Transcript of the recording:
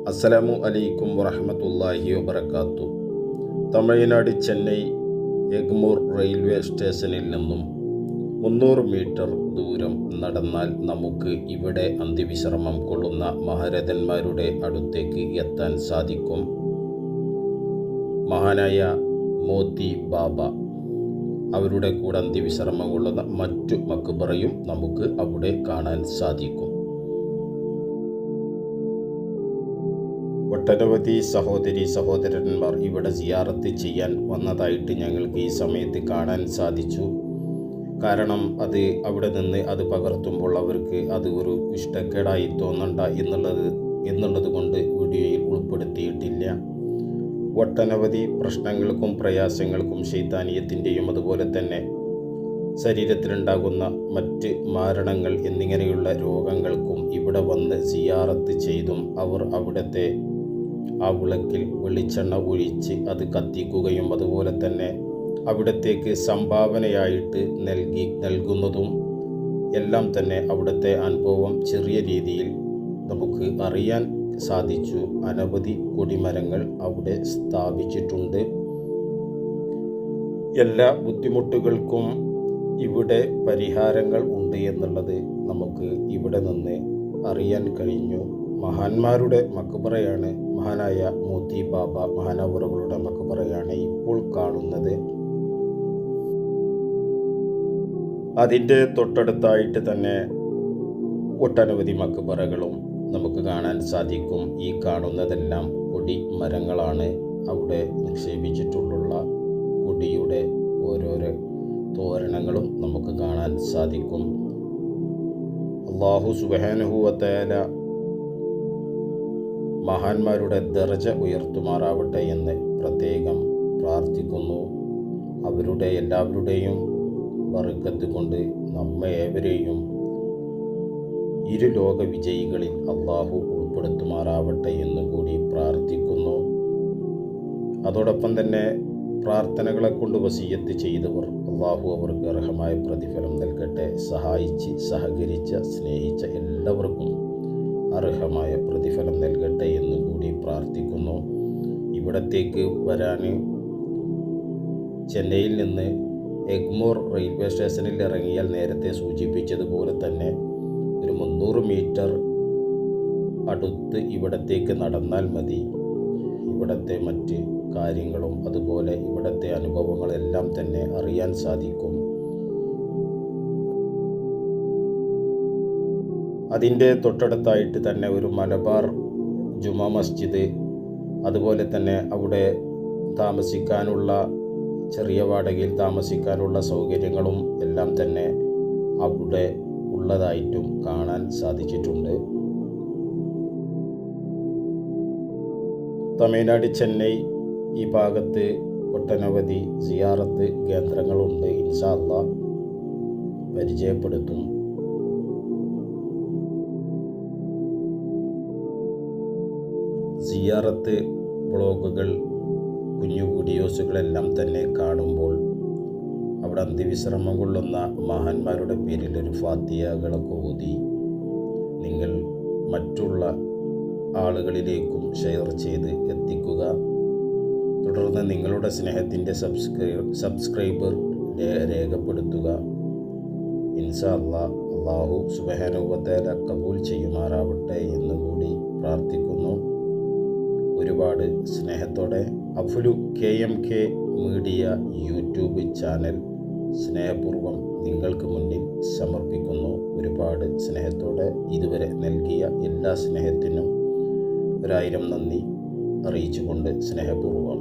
അസ്സലാമു അലൈക്കും വറഹ്മത്തുള്ളാഹി വബറകാത്തു. തമിഴ്നാട് ചെന്നൈ എഗ്മോർ റെയിൽവേ സ്റ്റേഷനിൽ നിന്നും 300 മീറ്റർ ദൂരം നടന്നാൽ നമുക്ക് ഇവിടെ അന്ത്യവിശ്രമം കൊള്ളുന്ന മഹാരഥന്മാരുടെ അടുത്തേക്ക് എത്താൻ സാധിക്കും. മഹാനായ മോത്തി ബാബ അവരുടെ കൂടെ അന്ത്യവിശ്രമം കൊള്ളുന്ന മറ്റു മക്ബറയും നമുക്ക് അവിടെ കാണാൻ സാധിക്കും. ഒട്ടനവധി സഹോദരി സഹോദരന്മാർ ഇവിടെ സിയാറത്ത് ചെയ്യാൻ വന്നതായിട്ട് ഞങ്ങൾക്ക് ഈ സമയത്ത് കാണാൻ സാധിച്ചു. കാരണം അത് അവിടെ നിന്ന് അത് പകർത്തുമ്പോൾ അവർക്ക് അത് ഒരു ഇഷ്ടക്കേടായി തോന്നണ്ട എന്നുള്ളത് കൊണ്ട് വീഡിയോയിൽ ഉൾപ്പെടുത്തിയിട്ടില്ല. ഒട്ടനവധി പ്രശ്നങ്ങൾക്കും പ്രയാസങ്ങൾക്കും ശൈത്താനീയത്തിൻ്റെയും അതുപോലെ തന്നെ ശരീരത്തിലുണ്ടാകുന്ന മറ്റ് മാരണങ്ങൾ എന്നിങ്ങനെയുള്ള രോഗങ്ങൾക്കും ഇവിടെ വന്ന് സിയാറത്ത് ചെയ്തും അവർ അവിടുത്തെ ആ വിളക്കിൽ വെളിച്ചെണ്ണ ഒഴിച്ച് അത് കത്തിക്കുകയും അതുപോലെ തന്നെ അവിടത്തേക്ക് സംഭാവനയായിട്ട് നൽകുന്നതും എല്ലാം തന്നെ അവിടുത്തെ അനുഭവം ചെറിയ രീതിയിൽ നമുക്ക് അറിയാൻ സാധിച്ചു. അനവധി കൊടിമരങ്ങൾ അവിടെ സ്ഥാപിച്ചിട്ടുണ്ട്. എല്ലാ ബുദ്ധിമുട്ടുകൾക്കും ഇവിടെ പരിഹാരങ്ങൾ ഉണ്ട് എന്നുള്ളത് നമുക്ക് ഇവിടെ നിന്ന് അറിയാൻ കഴിഞ്ഞു. മഹാന്മാരുടെ മക്ബറയാണ് മഹാനായ മോത്തി ബാബ മഹാനവറുകളുടെ മക്ബറയാണ് ഇപ്പോൾ കാണുന്നത്. അതിൻ്റെ തൊട്ടടുത്തായിട്ട് തന്നെ ഒട്ടനവധി മക്ബറകളും നമുക്ക് കാണാൻ സാധിക്കും. ഈ കാണുന്നതെല്ലാം കൊടി മരങ്ങളാണ്. അവിടെ നിക്ഷേപിച്ചിട്ടുള്ള കൊടിയുടെ ഓരോരോ തോരണങ്ങളും നമുക്ക് കാണാൻ സാധിക്കും. അല്ലാഹു സുബ്ഹാനഹു വ തആല മഹാന്മാരുടെ ദർജ ഉയർത്തുമാറാവട്ടെ എന്ന് പ്രത്യേകം പ്രാർത്ഥിക്കുന്നു. അവരുടെ എല്ലാവരുടെയും ബർക്കത്ത് കൊണ്ട് നമ്മെ ഏവരെയും ഇരുലോക വിജയികളിൽ അല്ലാഹു ഉൾപ്പെടുത്തുമാറാവട്ടെ എന്ന് കൂടി പ്രാർത്ഥിക്കുന്നു. അതോടൊപ്പം തന്നെ പ്രാർത്ഥനകളെ കൊണ്ട് വസിയ്യത്ത് ചെയ്തവർ അല്ലാഹു അവർക്ക് അർഹമായ പ്രതിഫലം നൽകട്ടെ. സഹായിച്ച് സഹകരിച്ച സ്നേഹിച്ച എല്ലാവർക്കും അർഹമായ പ്രതിഫലം നൽകട്ടെ എന്ന് കൂടി പ്രാർത്ഥിക്കുന്നു. ഇവിടത്തേക്ക് വരാൻ ചെന്നൈയിൽ നിന്ന് എഗ്മോർ റെയിൽവേ സ്റ്റേഷനിൽ ഇറങ്ങിയാൽ നേരത്തെ സൂചിപ്പിച്ചതുപോലെ തന്നെ ഒരു 300 മീറ്റർ അടുത്ത് ഇവിടത്തേക്ക് നടന്നാൽ മതി. ഇവിടത്തെ മറ്റ് കാര്യങ്ങളും അതുപോലെ ഇവിടത്തെ അനുഭവങ്ങളെല്ലാം തന്നെ അറിയാൻ സാധിക്കും. അതിൻ്റെ തൊട്ടടുത്തായിട്ട് തന്നെ ഒരു മലബാർ ജുമാ മസ്ജിദ്, അതുപോലെ തന്നെ അവിടെ താമസിക്കാനുള്ള ചെറിയ വാടകയിൽ താമസിക്കാനുള്ള സൗകര്യങ്ങളും എല്ലാം തന്നെ അവിടെ ഉള്ളതായിട്ടും കാണാൻ സാധിച്ചിട്ടുണ്ട്. തമിഴ്നാട് ചെന്നൈ ഈ ഭാഗത്ത് ഒട്ടനവധി സിയാറത്ത് കേന്ദ്രങ്ങളുണ്ട്. ഇൻഷാ അല്ലാഹ് പരിചയപ്പെടുത്തും. സിയാറത്ത് വ്ളോഗുകൾ, കുഞ്ഞു വീഡിയോസുകളെല്ലാം തന്നെ കാണുമ്പോൾ അവിടെ അന്ത്യവിശ്രമം കൊള്ളുന്ന മഹാന്മാരുടെ പേരിൽ ഒരു ഫാത്തിഹകളൊക്കെ ഓതി നിങ്ങൾ മറ്റുള്ള ആളുകളിലേക്കും ഷെയർ ചെയ്ത് എത്തിക്കുക. തുടർന്ന് നിങ്ങളുടെ സ്നേഹത്തിൻ്റെ സബ്സ്ക്രൈബർ രേഖപ്പെടുത്തുക. ഇൻഷാ അല്ലാഹ് അല്ലാഹു സുബ്ഹാനഹു വ തആല കബൂൽ ചെയ്യുമാറാവട്ടെ എന്നുകൂടി പ്രാർത്ഥിക്കുന്നു. ഒരുപാട് സ്നേഹത്തോടെ അഫ്ലു KMK മീഡിയ യൂട്യൂബ് ചാനൽ സ്നേഹപൂർവ്വം നിങ്ങൾക്ക് മുന്നിൽ സമർപ്പിക്കുന്നു. ഒരുപാട് സ്നേഹത്തോടെ ഇതുവരെ നൽകിയ എല്ലാ സ്നേഹത്തിനും 1000 നന്ദി അറിയിച്ചുകൊണ്ട് സ്നേഹപൂർവ്വം